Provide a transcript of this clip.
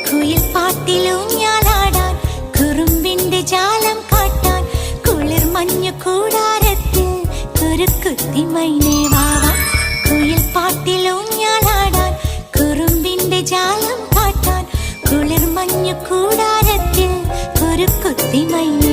കുയിൽ പാട്ടിലൂഞ്ഞാലാടാൻ കുറുമ്പിന്റെ ജാലം കാട്ടാൻ കുളിർ മഞ്ഞു കൂടാരത്തിൽ കുരുക്കുത്തി മൈനേ വാവാ. കുയിൽ പാട്ടിലൂഞ്ഞാലാടാൻ കുറുമ്പിന്റെ ജാലം കാട്ടാൻ കുളിർ മഞ്ഞു കൂടാരത്തിൽ കുരുക്കുത്തി മൈനേ